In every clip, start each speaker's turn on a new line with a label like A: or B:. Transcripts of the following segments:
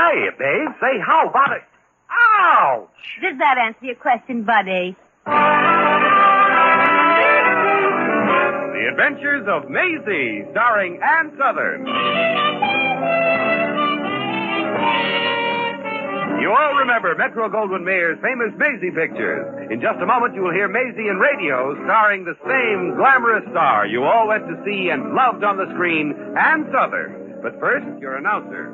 A: Hiya, babe. Say, how about it? Ouch!
B: Does that answer your question, buddy?
C: The Adventures of Maisie, starring Ann Southern. You all remember Metro-Goldwyn-Mayer's famous Maisie pictures. In just a moment, you will hear Maisie in radio, starring the same glamorous star you all went to see and loved on the screen, Ann Southern. But first, your announcer.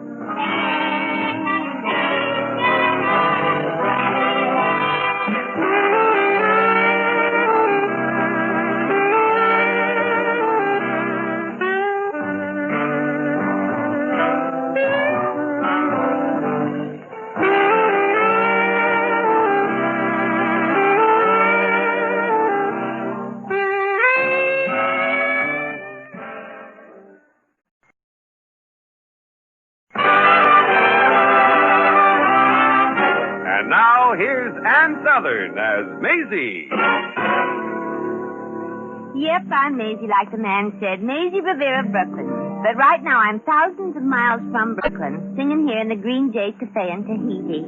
C: Here's Ann Southern as Maisie.
B: Yep, I'm Maisie, like the man said. Maisie Rivera, Brooklyn. But right now I'm thousands of miles from Brooklyn, singing here in the Green Jay Cafe in Tahiti.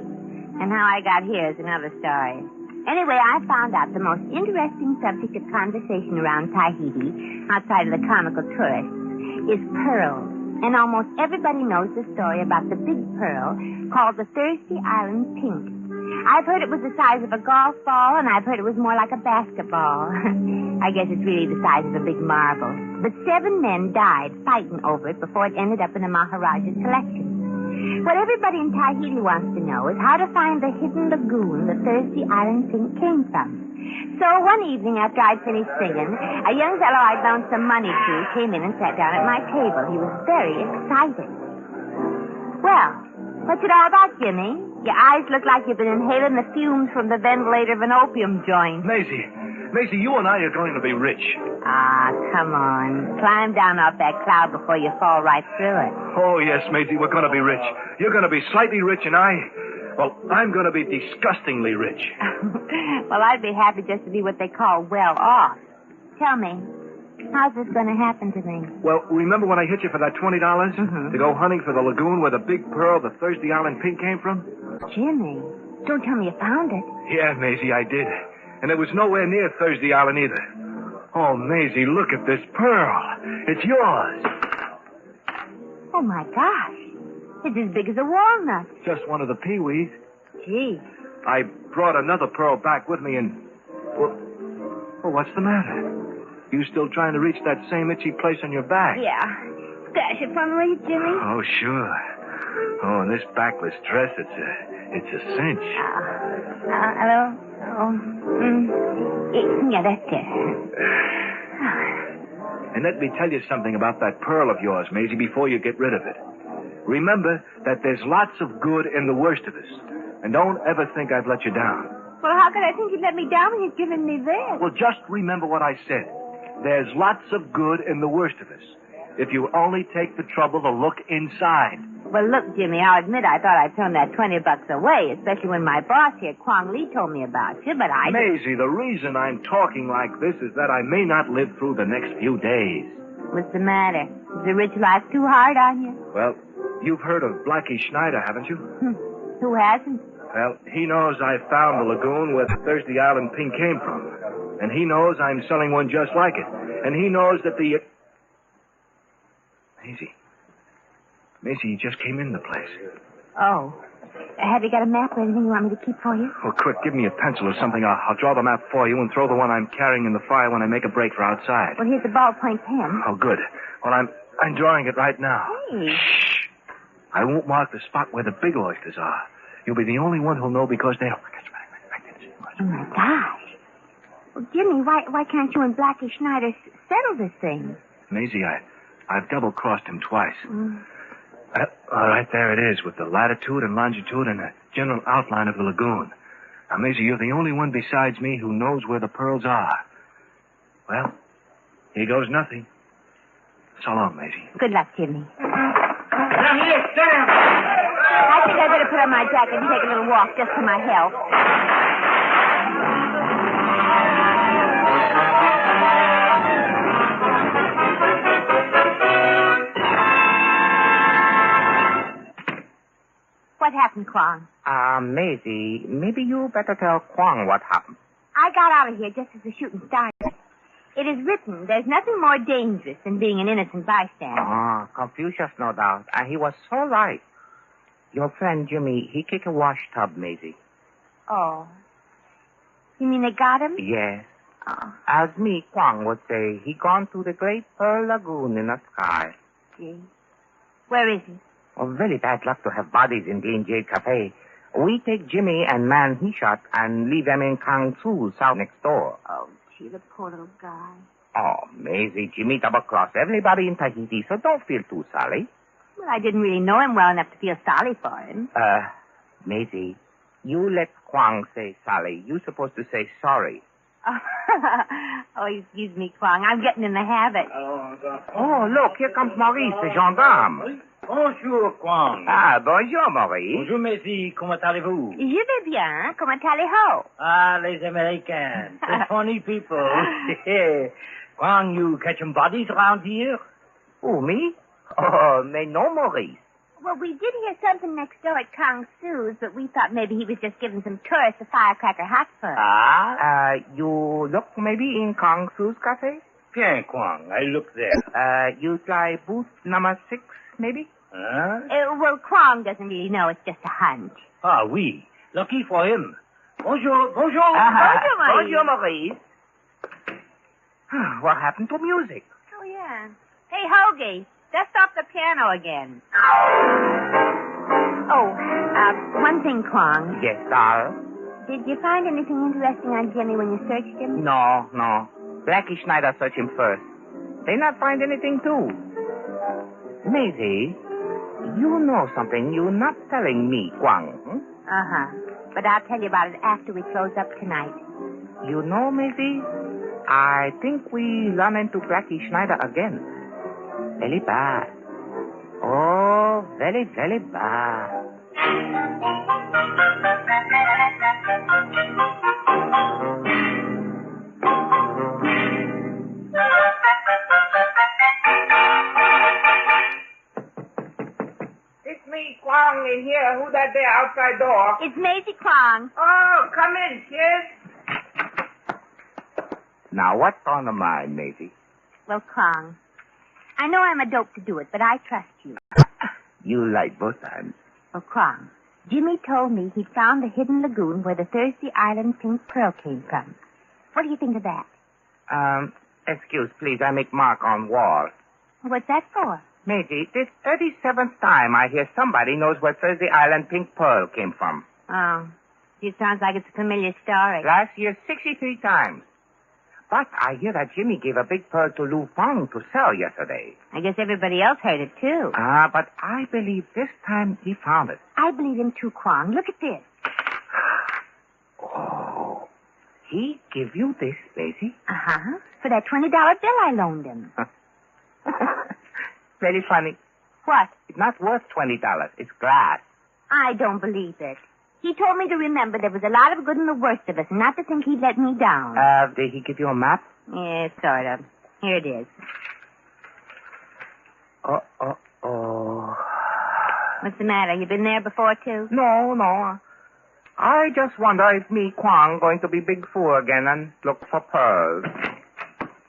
B: And how I got here is another story. Anyway, I found out the most interesting subject of conversation around Tahiti, outside of the comical tourists, is pearls. And almost everybody knows the story about the big pearl called the Thirsty Island Pink. I've heard it was the size of a golf ball, and I've heard it was more like a basketball. I guess it's really the size of a big marble. But 7 men died fighting over it before it ended up in the Maharaja's collection. What everybody in Tahiti wants to know is how to find the hidden lagoon the Thirsty Island Pink came from. So one evening after I'd finished singing, a young fellow I'd loaned some money to came in and sat down at my table. He was very excited. Well, what's it all about, Jimmy? Your eyes look like you've been inhaling the fumes from the ventilator of an opium joint.
A: Maisie, you and I are going to be rich.
B: Ah, come on. Climb down off that cloud before you fall right through it.
A: Oh, yes, Maisie, we're going to be rich. You're going to be slightly rich, and I'm going to be disgustingly rich.
B: Well, I'd be happy just to be what they call well off. Tell me, how's this going to happen to me?
A: Well, remember when I hit you for that $20 to go hunting for the lagoon where the big pearl, the Thirsty Island Pink, came from?
B: Jimmy, don't tell me you found it.
A: Yeah, Maisie, I did. And it was nowhere near Thursday Island either. Oh, Maisie, look at this pearl. It's yours.
B: Oh, my gosh. It's as big as a walnut.
A: Just one of the peewees.
B: Gee.
A: I brought another pearl back with me and... Well, what's the matter? You still trying to reach that same itchy place on your back?
B: Yeah. Stash it from me, Jimmy.
A: Oh, sure. Oh, and this backless dress, it's a cinch.
B: Hello? Yeah, that's it.
A: And let me tell you something about that pearl of yours, Maisie, before you get rid of it. Remember that there's lots of good in the worst of us. And don't ever think I've let you down.
B: Well, how could I think you'd let me down when you've given me this?
A: Well, just remember what I said. There's lots of good in the worst of us. If you only take the trouble to look inside.
B: Well, look, Jimmy, I'll admit I thought I'd thrown that $20 away, especially when my boss here, Kwong Lee, told me about you, but I...
A: Maisie, the reason I'm talking like this is that I may not live through the next few days.
B: What's the matter? Is the rich life too hard on you?
A: Well, you've heard of Blackie Schneider, haven't you?
B: Who hasn't?
A: Well, he knows I found the lagoon where the Thirsty Island Pink came from. And he knows I'm selling one just like it. And he knows that the... Maisie, he just came in the place.
B: Oh. Have you got a map or anything you want me to keep for you?
A: Well, quick, give me a pencil or something. I'll draw the map for you and throw the one I'm carrying in the fire when I make a break for outside.
B: Well, here's the ballpoint pen.
A: Oh, good. Well, I'm drawing it right now.
B: Hey.
A: Shh. I won't mark the spot where the big oysters are. You'll be the only one who'll know because they'll...
B: Oh, my gosh. Well, Jimmy, why can't you and Blackie Schneider settle this thing?
A: Maisie, I've double-crossed him twice. All right, there it is, with the latitude and longitude and a general outline of the lagoon. Now, Maisie, you're the only one besides me who knows where the pearls are. Well, here goes nothing. So long, Maisie.
B: Good luck, Jimmy.
D: Now, here, Sam.
B: I think I better put on my jacket and take a little walk just for my health. happened, Kwong?
E: Maisie, maybe you better tell Kwong what happened.
B: I got out of here just as the shooting started. It is written, there's nothing more dangerous than being an innocent bystander.
E: Confucius, no doubt. And he was so right. Your friend Jimmy, he kicked a wash tub, Maisie.
B: Oh. You mean they got him?
E: Yes.
B: Oh,
E: As me, Kwong would say, he gone to the great Pearl Lagoon in the sky.
B: gee. Where is he?
E: Oh, very bad luck to have bodies in Green Jade Cafe. We take Jimmy and man he shot and leave them in Kang Su's house next door.
B: Oh, gee, the poor little guy.
E: Oh, Maisie, Jimmy double-crossed everybody in Tahiti, so don't feel too sorry.
B: Well, I didn't really know him well enough to feel sorry for him.
E: Maisie, you let Kwong say sorry. You're supposed to say sorry.
B: Oh, excuse me, Kwong. I'm getting in the habit.
E: Oh, look, here comes Maurice, the gendarme.
D: Bonjour, Kwong.
E: Bonjour, Maurice.
D: Bonjour, Maisie. Comment allez-vous?
B: Je vais bien. Comment allez-vous?
D: Ah, les Americans. The funny people. Kwong, you catching bodies around here?
E: Who, me? Oh, no, Maurice.
B: Well, we did hear something next door at Kang Su's, but we thought maybe he was just giving some tourists a firecracker hot fun.
E: You look maybe in Kang Su's cafe?
D: Bien, Kwong. I look there.
E: You try booth number 6, maybe?
D: Huh?
B: Well, Kwong doesn't really know. It's just a hunch.
D: Ah, oui. Lucky for him. Bonjour, bonjour.
B: Bonjour, Maurice.
E: Bonjour, Maurice. What happened to music?
B: Oh, yeah. Hey, Hoagie, dust off the piano again. Oh, one thing, Kwong.
E: Yes, doll.
B: Did you find anything interesting on Jimmy when you searched him?
E: No. Blackie Schneider search him first. They not find anything, too. Maisie, you know something you're not telling me, Kwong. Hmm?
B: Uh-huh. But I'll tell you about it after we close up tonight.
E: You know, Maisie, I think we run into Blackie Schneider again. Very bad. Oh, very, very bad. It's me, Kwong, in here. Who that there outside door?
B: It's Maisie Kwong.
E: Oh, come in, kid. Now, what's on the mind, Maisie?
B: Well, Kwong, I know I'm a dope to do it, but I trust you.
E: You like both times.
B: Well, Kwong, Jimmy told me he'd found the hidden lagoon where the Thursday Island pink pearl came from. What do you think of that?
E: Excuse, please. I make mark on wall.
B: What's that for?
E: Maisie, this 37th time I hear somebody knows where Thursday Island pink pearl came from.
B: Oh, it sounds like it's a familiar story.
E: Last year, 63 times. But I hear that Jimmy gave a big pearl to Lu Fang to sell yesterday.
B: I guess everybody else heard it, too.
E: But I believe this time he found it.
B: I believe him, too, Kwong. Look at this.
E: Oh, he give you this, Maisie?
B: Uh-huh. For that $20 bill I loaned him.
E: Very funny.
B: What?
E: It's not worth $20. It's glass.
B: I don't believe it. He told me to remember there was a lot of good and the worst of us, and not to think he'd let me down.
E: Did he give you a map?
B: Yeah, sort of. Here it is.
E: Oh.
B: What's the matter? You been there before, too?
E: No. I just wonder if me, Kwong, going to be big fool again and look for pearls.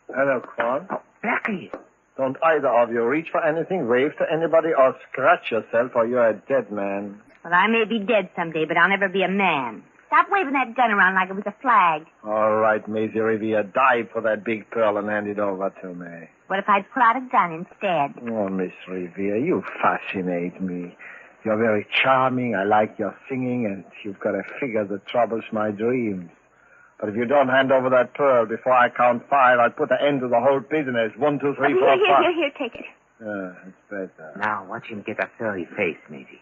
F: Hello, Kwong.
E: Oh, Blackie.
F: Don't either of you reach for anything, wave to anybody, or scratch yourself, or you're a dead man.
B: Well, I may be dead someday, but I'll never be a man. Stop waving that gun around like it was a flag.
F: All right, Maisie Revere, dive for that big pearl and hand it over to me.
B: What if I'd pull out a gun instead?
F: Oh, Miss Revere, you fascinate me. You're very charming. I like your singing, and you've got a figure that troubles my dreams. But if you don't hand over that pearl before I count 5, I'll put an end to the whole business. 1, 2, 3, 4, 5.
B: Here, take it.
F: It's better.
E: Now, watch him get a furry face, Maisie.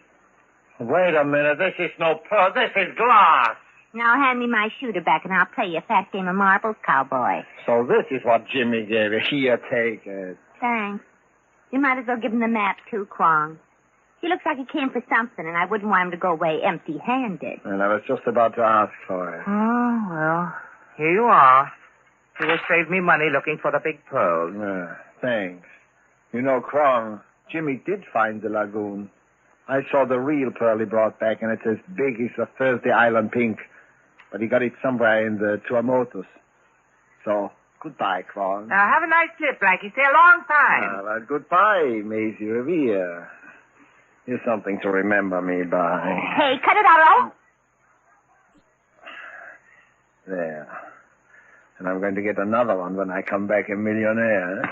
F: Wait a minute. This is no pearl. This is glass.
B: Now hand me my shooter back, and I'll play you a fast game of marbles, cowboy.
F: So this is what Jimmy gave you. Here, take it.
B: Thanks. You might as well give him the map, too, Kwong. He looks like he came for something, and I wouldn't want him to go away empty-handed.
F: And I was just about to ask for it.
E: Oh, well, here you are. You will save me money looking for the big pearls.
F: Thanks. You know, Kwong, Jimmy did find the lagoon. I saw the real pearl he brought back, and it's as big as the Thursday Island pink. But he got it somewhere in the Tuamotus. So, goodbye, Quan.
E: Have a nice trip, Blackie. Stay a long time.
F: Well, goodbye, Maisie Revere. Here's something to remember me by.
B: Hey, cut it out, Al.
F: There. And I'm going to get another one when I come back a millionaire.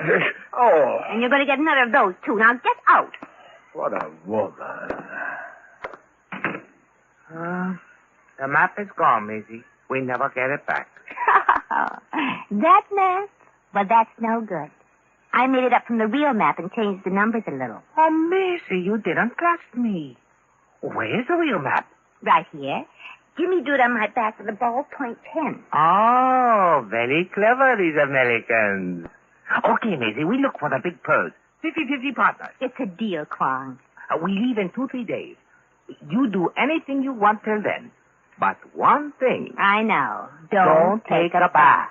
F: Oh,
B: And you're going to get another of those, too. Now get out.
F: what a woman.
E: The map is gone, Maisie. We never get it back.
B: That map? Well, that's no good. I made it up from the real map and changed the numbers a little.
E: Oh, Maisie, you didn't trust me. Where's the real map?
B: Right here. Jimmy drew it on my back with a ballpoint pen.
E: Oh, very clever, these Americans. Okay, Maisie, we look for the big pearls. 50-50 partners.
B: It's a deal, Kwong.
E: We leave in 2-3 days. You do anything you want till then. But one thing.
B: I know.
E: Don't take a bath.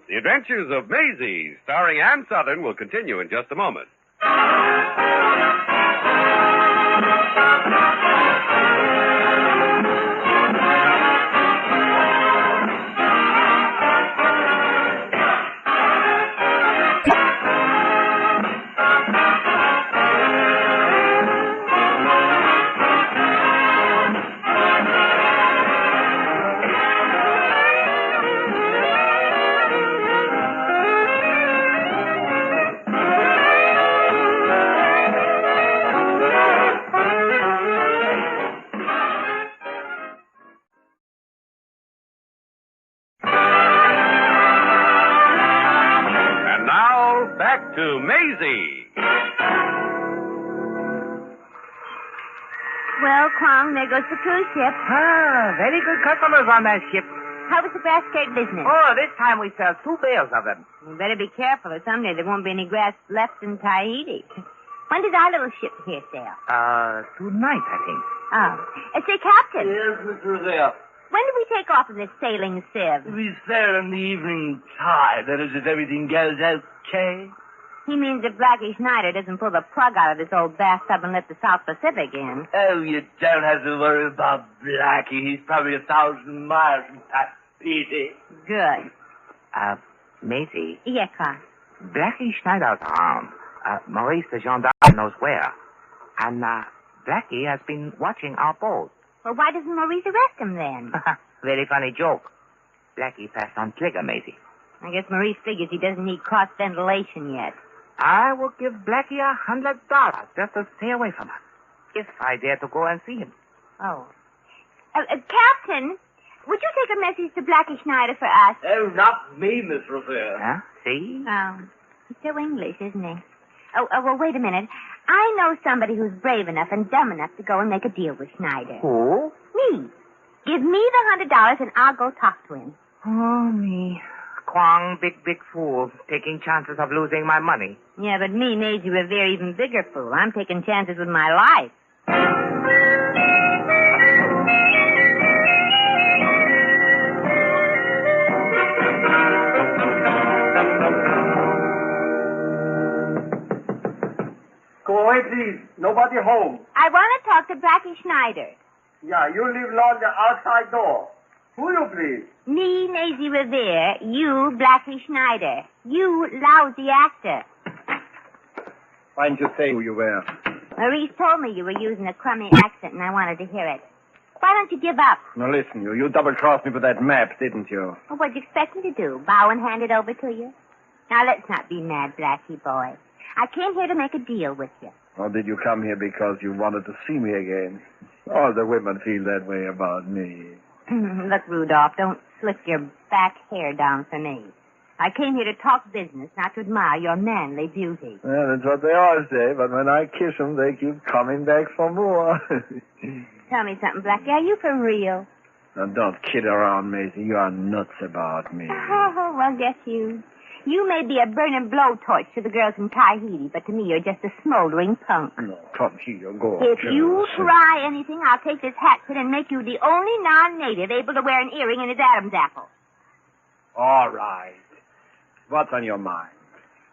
C: The Adventures of Maisie, starring Ann Southern, will continue in just a moment. And now, back to Maisie.
B: Well, Kwong, there goes the cruise ship.
E: Very good customers on that ship.
B: How was the grass skirt business?
E: Oh, this time we sell 2 bales of them.
B: You better be careful, or someday there won't be any grass left in Tahiti. When does our little ship here sail?
E: Tonight, I think.
B: Oh. Say, Captain,
D: Yes, Mr. Revere.
B: when do we take off in this sailing sieve?
D: We sail in the evening tide. That is, if everything goes okay.
B: He means if Blackie Schneider doesn't pull the plug out of this old bathtub and let the South Pacific in.
D: Oh, you don't have to worry about Blackie. He's probably 1,000 miles from Tahiti.
B: Good.
E: Maisie,
B: Yes, Kwong.
E: Blackie Schneider's around. Maurice the gendarme knows where. And, Blackie has been watching our boat.
B: Well, why doesn't Maurice arrest him then?
E: Very funny joke. Blackie passed on trigger, Maisie.
B: I guess Maurice figures he doesn't need cross ventilation yet.
E: I will give Blackie $100 just to stay away from us. If I dare to go and see him.
B: Oh. Captain, would you take a message to Blackie Schneider for us?
D: Oh, not me, Miss Revere.
E: Huh? See?
B: Oh, he's so English, isn't he? Oh, well, wait a minute. I know somebody who's brave enough and dumb enough to go and make a deal with Schneider.
E: Who?
B: Me. Give me the $100 and I'll go talk to him.
E: Oh, me. Kwong, big fool, taking chances of losing my money.
B: Yeah, but me, Maisie Revere, even bigger fool. I'm taking chances with my life.
G: Go away, please. Nobody home.
B: I want to talk to Blackie Schneider.
G: Yeah, you leave along the outside door. Who you, please?
B: Me, Maisie Revere. You, Blackie Schneider. You, lousy actor.
F: Why didn't you say who you were?
B: Maurice told me you were using a crummy accent, and I wanted to hear it. Why don't you give up?
F: Now listen, you double-crossed me with that map, didn't you?
B: Well, what'd you expect me to do? Bow and hand it over to you? Now, let's not be mad, Blackie boy. I came here to make a deal with you.
F: Or did you come here because you wanted to see me again? All the women feel that way about me.
B: Look, Rudolph, don't slip your back hair down for me. I came here to talk business, not to admire your manly beauty.
F: Well, that's what they all say, but when I kiss them, they keep coming back for more.
B: Tell me something, Blackie. Are you for real?
F: Now, don't kid around, Maisie. You are nuts about me.
B: Oh, well, guess you. You may be a burning blowtorch to the girls in Tahiti, but to me you're just a smoldering punk.
F: No, come here, go.
B: If you try anything, I'll take this hatchet and make you the only non-native able to wear an earring in his Adam's apple.
F: All right. What's on your mind?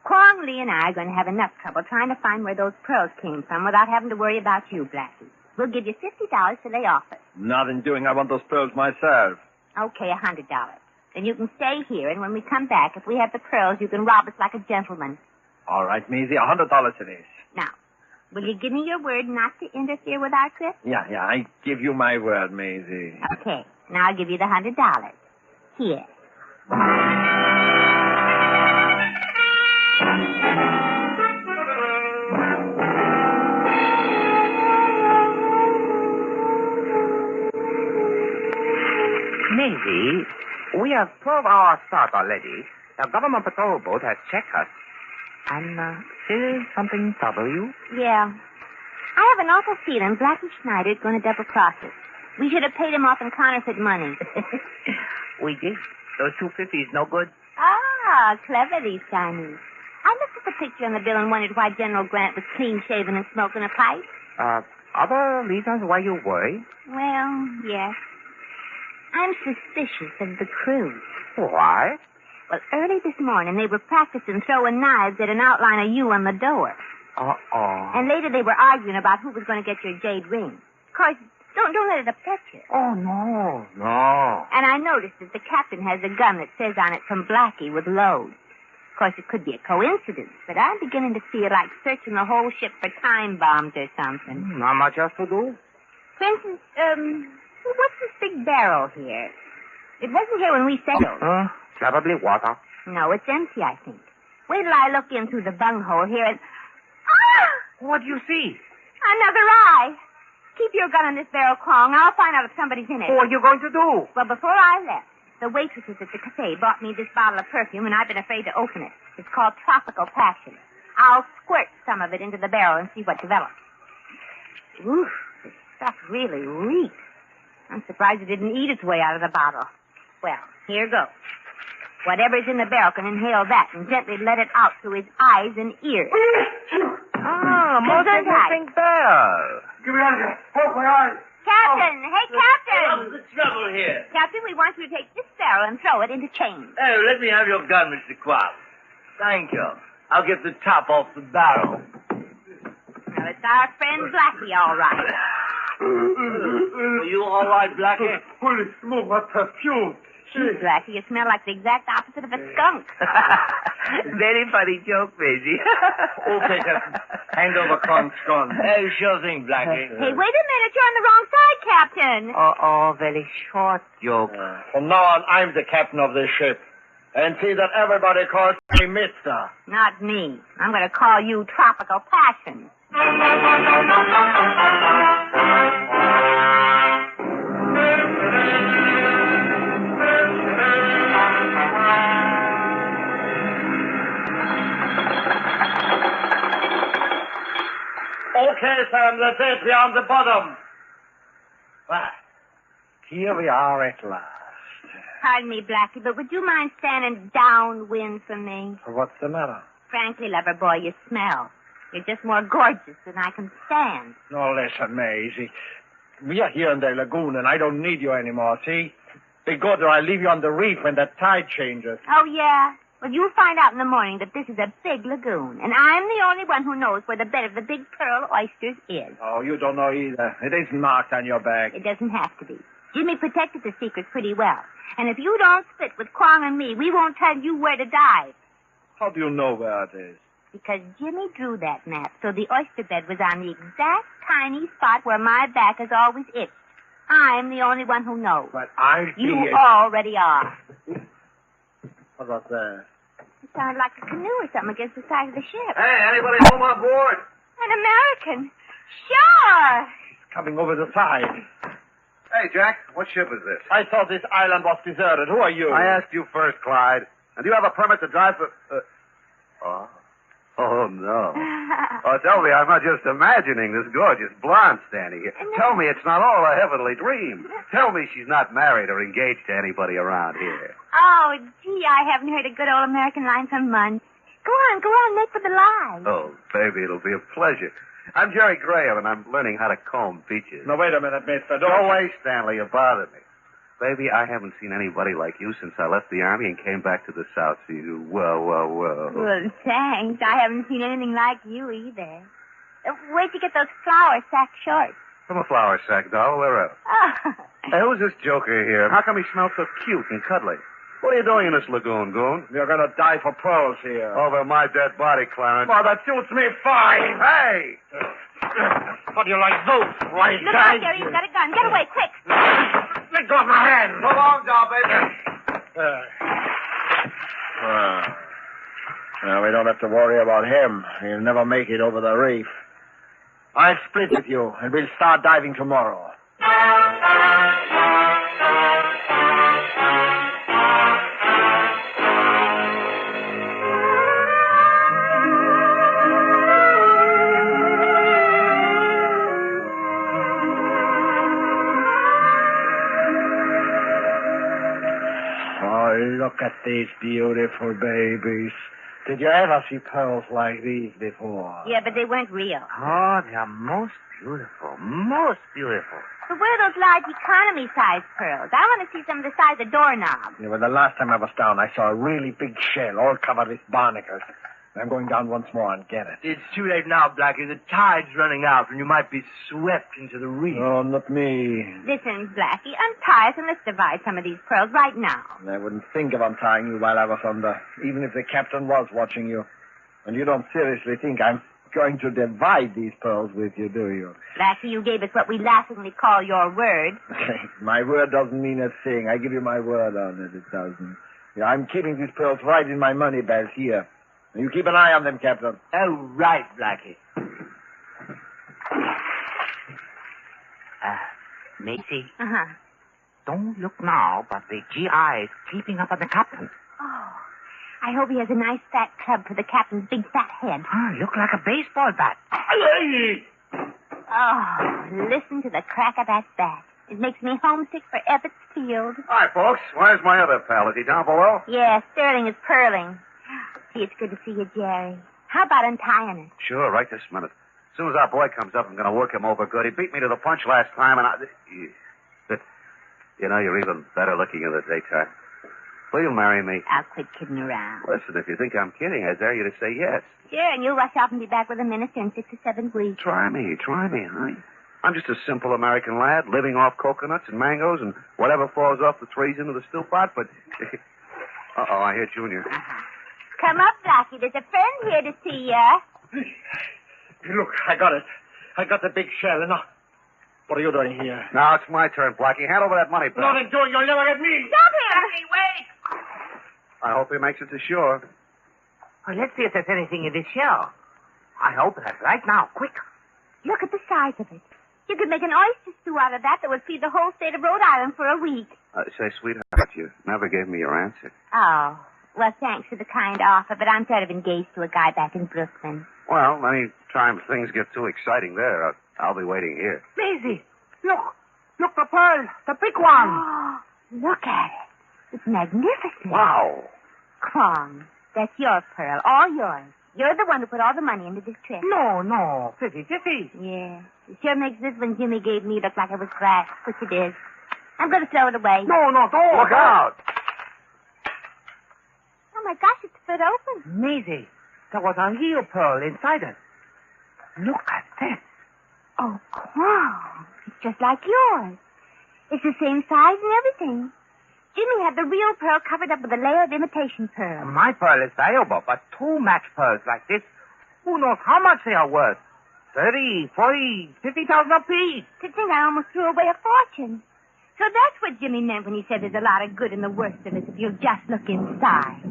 B: Kwong Lee and I are going to have enough trouble trying to find where those pearls came from without having to worry about you, Blackie. We'll give you $50 to lay off it.
F: Nothing doing. I want those pearls myself.
B: Okay, $100. Then you can stay here, and when we come back, if we have the pearls, you can rob us like a gentleman.
F: All right, Maisie, $100 it is.
B: Now, will you give me your word not to interfere with our trip?
F: Yeah, I give you my word, Maisie.
B: Okay, now I'll give you the $100. Here.
E: Maisie, we have 12-hour start already. The government patrol boat has checked us. And still something trouble you?
B: Yeah. I have an awful feeling Blackie Schneider is going to double-cross us. We should have paid him off in counterfeit money.
E: We did. Those 250s no good?
B: Ah, clever, these Chinese. I looked at the picture on the bill and wondered why General Grant was clean-shaven and smoking a pipe.
E: Other reasons why you worry?
B: Well, yes. I'm suspicious of the crew.
E: Why?
B: Well, early this morning, they were practicing throwing knives at an outline of you on the door.
E: Uh-oh.
B: And later they were arguing about who was going to get your jade ring. Of course, don't let it upset you.
E: Oh, no.
B: And I noticed that the captain has a gun that says on it from Blackie with loads. Of course, it could be a coincidence, but I'm beginning to feel like searching the whole ship for time bombs or something.
E: Not much else to do?
B: For instance, what's this big barrel here? It wasn't here when we sailed.
E: Probably water.
B: No, it's empty, I think. Wait till I look in through the bunghole here and... Ah!
E: What do you see?
B: Another eye. Keep your gun on this barrel, Kwong. I'll find out if somebody's in it.
E: What are you going to do?
B: Well, before I left, the waitresses at the cafe bought me this bottle of perfume, and I've been afraid to open it. It's called Tropical Passion. I'll squirt some of it into the barrel and see what develops. Oof, this stuff really reeks. I'm surprised it didn't eat its way out of the bottle. Well, here goes. Whatever's in the barrel can inhale that and gently let it out through his eyes and ears.
E: Most interesting barrel.
G: Give me out of here. Poke my eyes.
B: Captain! Hey, Captain!
H: What's the trouble here?
B: Captain, we want you to take this barrel and throw it into chains.
H: Oh, let me have your gun, Mr. Quab. Thank you. I'll get the top off the barrel.
B: Well, it's our friend Blackie, all right.
H: Are you all right, Blackie?
G: Holy smoke, what perfume.
B: Gee, Blackie, you smell like the exact opposite of a skunk.
E: Very funny joke, Maisie.
F: Okay, Captain. Hand over Kong's gun.
H: Oh, sure thing, Blackie.
B: Hey, wait a minute. You're on the wrong side, Captain.
E: Very short joke.
F: From now on, I'm the captain of this ship. And see that everybody calls me Mister.
B: Not me. I'm going to call you Tropical Passion.
H: Okay, Sam, that's it. We're on the bottom.
F: Well, here we are at last.
B: Pardon me, Blackie, but would you mind standing downwind from me?
F: What's the matter?
B: Frankly, lover boy, you smell. You're just more gorgeous than I can stand.
F: No, listen, Maisie. We are here in the lagoon, and I don't need you anymore, see? Be good, or I'll leave you on the reef when the tide changes.
B: Oh, yeah? Well, you'll find out in the morning that this is a big lagoon, and I'm the only one who knows where the bed of the big pearl oysters is.
F: Oh, you don't know either. It isn't marked on your back.
B: It doesn't have to be. Jimmy protected the secret pretty well. And if you don't split with Kwong and me, we won't tell you where to dive.
F: How do you know where it is?
B: Because Jimmy drew that map, so the oyster bed was on the exact tiny spot where my back has always itched. I'm the only one who knows.
F: But I
B: You already are.
F: What was that?
B: It sounded like a canoe or something against the side of the ship.
C: Hey, anybody home on board?
B: An American. Sure.
F: Coming over the side.
C: Hey, Jack, what ship is this?
F: I thought this island was deserted. Who are you?
C: I asked you first, Clyde. And do you have a permit to drive for... Oh, no. Oh, tell me I'm not just imagining this gorgeous blonde standing here. Tell me it's not all a heavenly dream. Tell me she's not married or engaged to anybody around here.
B: Oh, gee, I haven't heard a good old American line for months. Go on, make for the lie.
C: Oh, baby, it'll be a pleasure. I'm Jerry Graham, and I'm learning how to comb peaches.
F: Now, wait a minute, mister.
C: Don't wait, Stanley. You bother me. Baby, I haven't seen anybody like you since I left the Army and came back to the South Seas. Well.
B: Well, thanks. I haven't seen anything like you either. Where'd you get those flour sack shorts?
C: From a flour sack, doll. Where else?
B: Oh.
C: Hey, who's this joker here? How come he smells so cute and cuddly? What are you doing in this lagoon, Goon?
F: You're going to die for pearls here.
C: Over my dead body, Clarence.
F: Well, that suits me fine.
C: Hey!
F: How do you like those, right
B: Look
F: guys?
B: out, Jerry. You've got a gun. Get away, quick.
F: Let go of my hand.
C: So long, doll, baby.
F: Well, we don't have to worry about him. He'll never make it over the reef. I'll split with you, and we'll start diving tomorrow. Look at these beautiful babies. Did you ever see pearls like these before?
B: Yeah, but they weren't real.
E: Oh, they are most beautiful. Most beautiful.
B: But where are those large economy-sized pearls? I want to see some of the size of doorknobs.
F: Yeah, well, the last time I was down, I saw a really big shell all covered with barnacles. I'm going down once more and get it.
H: It's too late now, Blackie. The tide's running out, and you might be swept into the reef.
F: Oh, not me.
B: Listen, Blackie, untie us and let's divide some of these pearls right now.
F: I wouldn't think of untying you while I was under, even if the captain was watching you. And you don't seriously think I'm going to divide these pearls with you, do you?
B: Blackie, you gave us what we laughingly call your word.
F: My word doesn't mean a thing. I give you my word on it. It doesn't. Yeah, I'm keeping these pearls right in my money belt here. You keep an eye on them, Captain.
H: Oh, right, Blackie.
E: Macy,
B: Uh-huh.
E: don't look now, but the GI is keeping up on the captain.
B: Oh, I hope he has a nice fat club for the captain's big fat head.
E: Look like a baseball bat.
B: Oh, listen to the crack of that bat. It makes me homesick for Ebbets Field.
C: Hi, folks. Where's my other pal? Is he down below?
B: Yeah, Sterling is purling. Gee, it's good to see you, Jerry. How about untying it?
C: Sure, right this minute. As soon as our boy comes up, I'm going to work him over good. He beat me to the punch last time, and you know, you're even better looking in the daytime. Will you marry me?
B: I'll quit kidding around.
C: Listen, if you think I'm kidding, I dare you to say yes.
B: Sure, and you'll rush off and be back with the minister in 6 or 7 weeks.
C: Try me, huh? I'm just a simple American lad living off coconuts and mangoes and whatever falls off the trees into the still pot, but... Uh-oh, I hear Junior.
B: Uh-huh. Come up, Blackie. There's a friend here to see you.
F: Look, I got it. I got the big shell. Now, what are you doing here?
C: Now it's my turn, Blackie. Hand over that money, pal.
F: Not in doing. You'll never get me.
B: Stop him! Blackie, wait!
C: I hope he makes it to shore.
E: Well, let's see if there's anything in this shell. I hope that's right now. Quick.
B: Look at the size of it. You could make an oyster stew out of that would feed the whole state of Rhode Island for a week.
C: Say, sweetheart, you never gave me your answer.
B: Oh, well, thanks for the kind offer, but I'm sort of engaged to a guy back in Brooklyn.
C: Well, any time things get too exciting there, I'll be waiting here.
E: Maisie, look. Look, the pearl. The big one.
B: Oh, look at it. It's magnificent.
C: Wow.
B: Kwong, that's your pearl, all yours. You're the one who put all the money into this trip.
E: No. 50-50.
B: Yeah. It sure makes this one Jimmy gave me look like it was glass, which it is. I'm going to throw it away.
E: No, don't.
C: Look out.
B: Oh, my gosh, it's split open.
E: Maisie, there was a real pearl inside it. Look at this.
B: Oh, Kwong. It's just like yours. It's the same size and everything. Jimmy had the real pearl covered up with a layer of imitation pearl.
E: My pearl is valuable, but 2 match pearls like this, who knows how much they are worth? 30, 40, 50,000 apiece.
B: To think I almost threw away a fortune. So that's what Jimmy meant when he said there's a lot of good in the worst of us if you'll just look inside.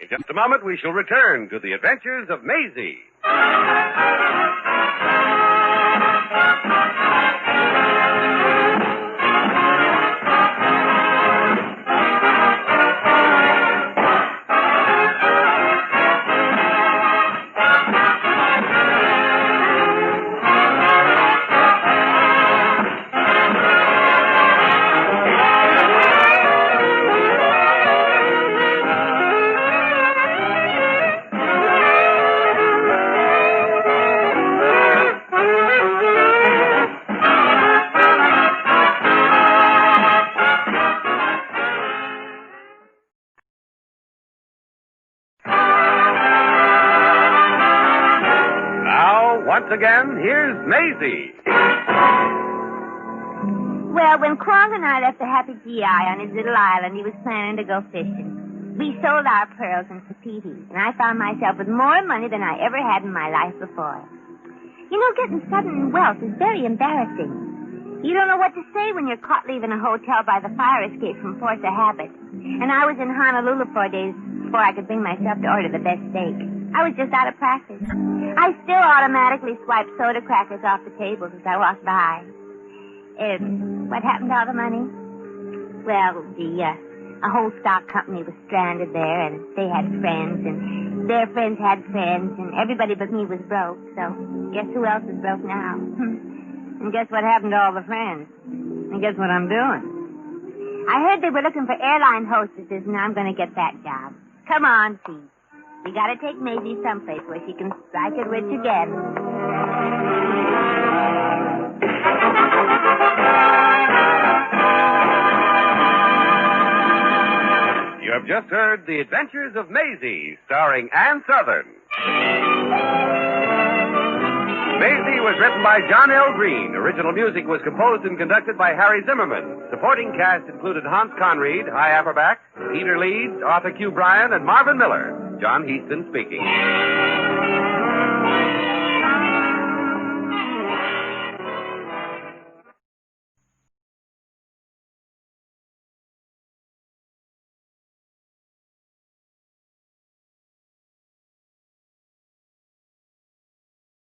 C: In just a moment, we shall return to the adventures of Maisie. Once again, here's Maisie.
B: Well, when Quong and I left the happy GI on his little island, he was planning to go fishing. We sold our pearls in Tapiti, and I found myself with more money than I ever had in my life before. You know, getting sudden wealth is very embarrassing. You don't know what to say when you're caught leaving a hotel by the fire escape from force of habit. And I was in Honolulu 4 days before I could bring myself to order the best steak. I was just out of practice. I still automatically swipe soda crackers off the tables as I walked by. What happened to all the money? Well, a whole stock company was stranded there, and they had friends, and their friends had friends, and everybody but me was broke. So, guess who else is broke now? And guess what happened to all the friends? And guess what I'm doing? I heard they were looking for airline hostesses, and I'm going to get that job. Come on, Pete. We got to take Maisie someplace where she can strike it rich again.
C: You have just heard The Adventures of Maisie, starring Ann Sothern. Maisie was written by John L. Green. Original music was composed and conducted by Harry Zimmerman. Supporting cast included Hans Conried, Hy Averback, Peter Leeds, Arthur Q. Bryan, and Marvin Miller. John Heaston speaking.